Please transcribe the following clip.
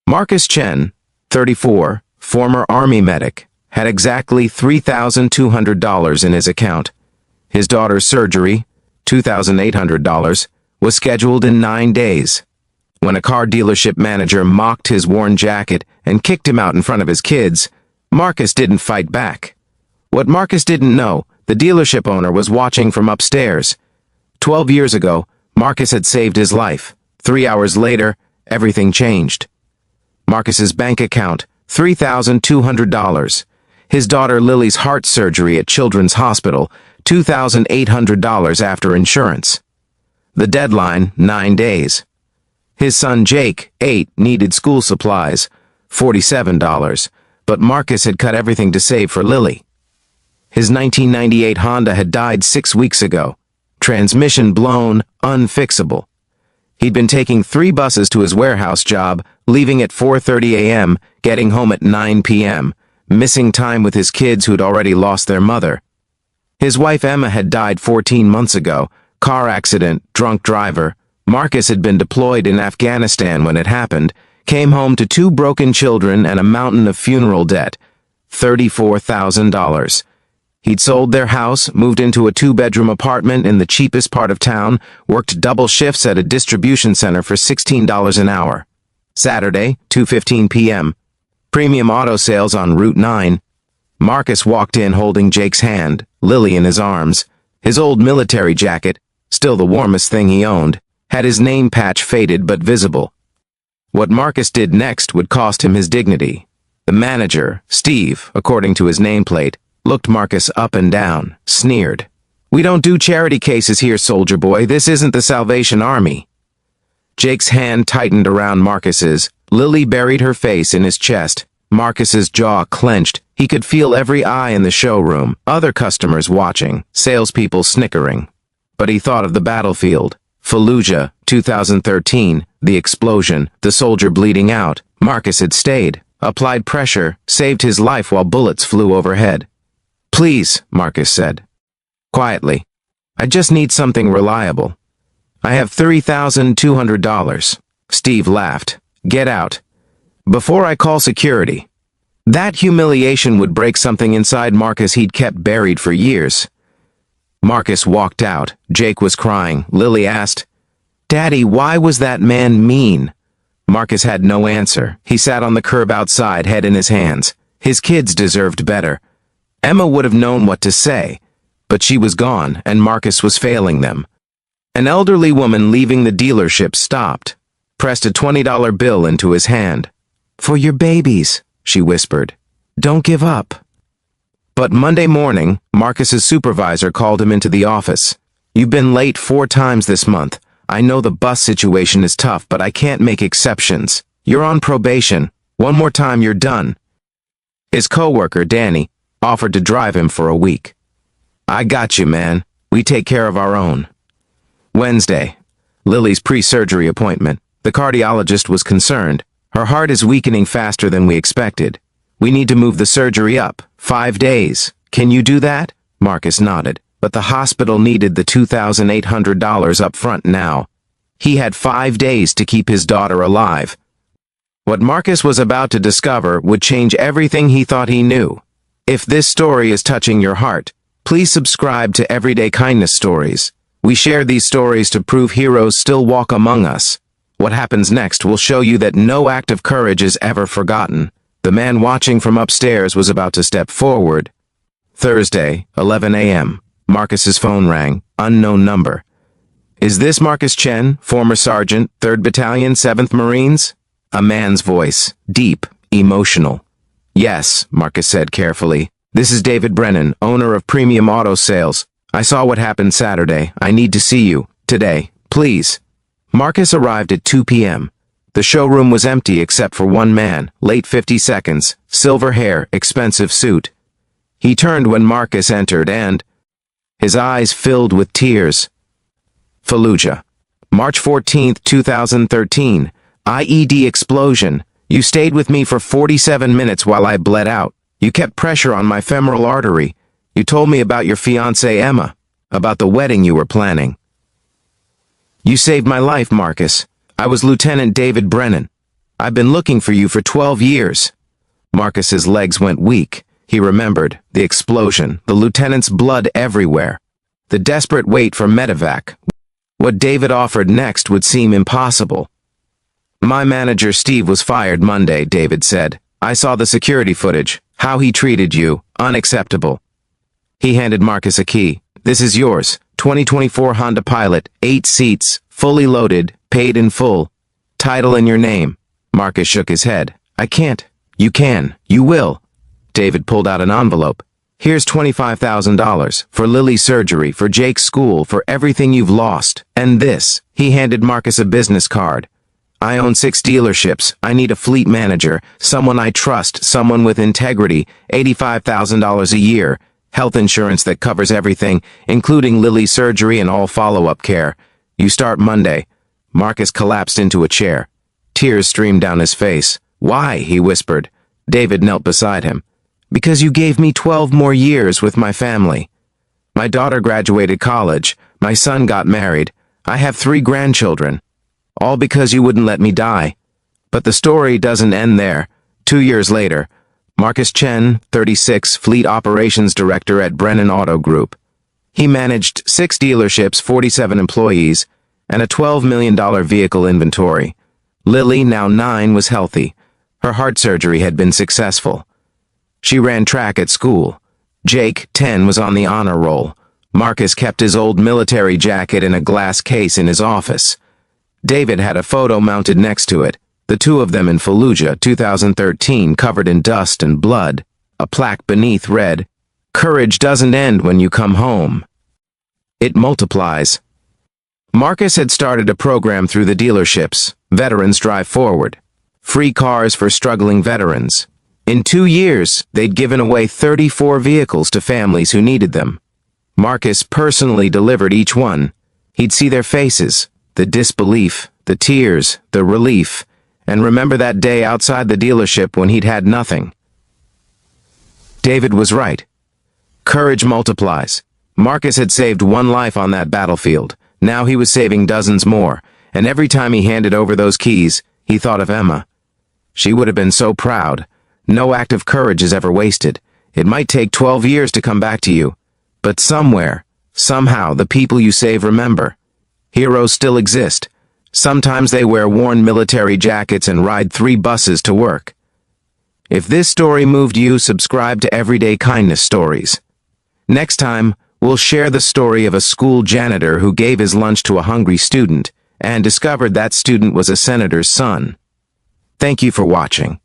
Marcus Chen, 34, former Army medic, had exactly $3,200 in his account. His daughter's surgery, $2,800, was scheduled in 9 days. When a car dealership manager mocked his worn jacket and kicked him out in front of his kids, Marcus didn't fight back. What Marcus didn't know, the dealership owner was watching from upstairs. 12 years ago, Marcus had saved his life. 3 hours later, everything changed. Marcus's bank account, $3,200. His daughter Lily's heart surgery at Children's Hospital, $2,800 after insurance. The deadline, 9 days. His son Jake, 8, needed school supplies, $47, but Marcus had cut everything to save for Lily. His 1998 Honda had died 6 weeks ago. Transmission blown, unfixable. He'd been taking 3 buses to his warehouse job, leaving at 4:30 a.m., getting home at 9 p.m., missing time with his kids who'd already lost their mother. His wife Emma had died 14 months ago, car accident, drunk driver. Marcus had been deployed in Afghanistan when it happened, came home to 2 broken children and a mountain of funeral debt, $34,000. He'd sold their house, moved into a 2-bedroom apartment in the cheapest part of town, worked double shifts at a distribution center for $16 an hour. Saturday, 2:15 p.m. Premium auto sales on Route 9. Marcus walked in holding Jake's hand, Lily in his arms. His old military jacket, still the warmest thing he owned, had his name patch faded but visible. What Marcus did next would cost him his dignity. The manager, Steve, according to his nameplate, looked Marcus up and down, sneered. "We don't do charity cases here, soldier boy. This isn't the Salvation Army." Jake's hand tightened around Marcus's. Lily buried her face in his chest. Marcus's jaw clenched. He could feel every eye in the showroom, other customers watching, salespeople snickering. But he thought of the battlefield. Fallujah, 2013, the explosion, the soldier bleeding out. Marcus had stayed, applied pressure, saved his life while bullets flew overhead. "Please," Marcus said. Quietly, "I just need something reliable. I have $3,200. Steve laughed. "Get out. Before I call security." That humiliation would break something inside Marcus he'd kept buried for years. Marcus walked out. Jake was crying. Lily asked, "Daddy, why was that man mean?" Marcus had no answer. He sat on the curb outside, head in his hands. His kids deserved better. Emma would have known what to say, but she was gone, and Marcus was failing them. An elderly woman leaving the dealership stopped, pressed a $20 bill into his hand. "For your babies," she whispered. "Don't give up." But Monday morning, Marcus's supervisor called him into the office. "You've been late 4 times this month. I know the bus situation is tough, but I can't make exceptions. You're on probation. One more time, you're done." His coworker, Danny, offered to drive him for a week. "I got you, man. We take care of our own." Wednesday, Lily's pre-surgery appointment. The cardiologist was concerned. "Her heart is weakening faster than we expected. We need to move the surgery up. 5 days. Can you do that?" Marcus nodded. But the hospital needed the $2,800 up front now. He had 5 days to keep his daughter alive. What Marcus was about to discover would change everything he thought he knew. If this story is touching your heart, please subscribe to Everyday Kindness Stories. We share these stories to prove heroes still walk among us. What happens next will show you that no act of courage is ever forgotten. The man watching from upstairs was about to step forward. Thursday, 11 a.m. Marcus's phone rang. Unknown number. "Is this Marcus Chen, former sergeant, 3rd Battalion, 7th Marines?" A man's voice, deep, emotional. "Yes," Marcus said carefully. "This is David Brennan, owner of Premium Auto Sales. I saw what happened Saturday. I need to see you. Today. Please." Marcus arrived at 2 p.m. The showroom was empty except for one man, late 50 seconds, silver hair, expensive suit. He turned when Marcus entered and his eyes filled with tears. Fallujah. March 14, 2013. IED explosion. "You stayed with me for 47 minutes while I bled out. You kept pressure on my femoral artery. You told me about your fiancée Emma, about the wedding you were planning. You saved my life, Marcus. I was Lieutenant David Brennan. I've been looking for you for 12 years. Marcus's legs went weak. He remembered the explosion, the lieutenant's blood everywhere, the desperate wait for medevac. What David offered next would seem impossible. My manager Steve was fired Monday, David said. I saw the security footage. How he treated you, unacceptable. He handed Marcus a key. This is yours. 2024 Honda Pilot, 8 seats, fully loaded, paid in full. Title in your name. Marcus shook his head. I can't. You can. You will. David pulled out an envelope. Here's $25,000 for Lily's surgery, for Jake's school, for everything you've lost. And this. He handed Marcus a business card. I own 6 dealerships. I need a fleet manager, someone I trust, someone with integrity, $85,000 a year, health insurance that covers everything, including Lily's surgery and all follow-up care. You start Monday. Marcus collapsed into a chair. Tears streamed down his face. Why? He whispered. David knelt beside him. Because you gave me 12 more years with my family. My daughter graduated college. My son got married. I have 3 grandchildren. All because you wouldn't let me die. But the story doesn't end there. 2 years later, Marcus Chen, 36, Fleet Operations Director at Brennan Auto Group. He managed 6 dealerships, 47 employees, and a $12 million vehicle inventory. Lily, now 9, was healthy. Her heart surgery had been successful. She ran track at school. Jake, 10, was on the honor roll. Marcus kept his old military jacket in a glass case in his office. David had a photo mounted next to it, the 2 of them in Fallujah, 2013, covered in dust and blood. A plaque beneath read, "Courage doesn't end when you come home. It multiplies." Marcus had started a program through the dealerships, Veterans Drive Forward. Free cars for struggling veterans. In 2 years, they'd given away 34 vehicles to families who needed them. Marcus personally delivered each one. He'd see their faces, the disbelief, the tears, the relief, and remember that day outside the dealership when he'd had nothing. David was right. Courage multiplies. Marcus had saved 1 life on that battlefield. Now he was saving dozens more, and every time he handed over those keys, he thought of Emma. She would have been so proud. No act of courage is ever wasted. It might take 12 years to come back to you, but somewhere, somehow, the people you save remember. Heroes still exist. Sometimes they wear worn military jackets and ride 3 buses to work. If this story moved you, subscribe to Everyday Kindness Stories. Next time, we'll share the story of a school janitor who gave his lunch to a hungry student and discovered that student was a senator's son. Thank you for watching.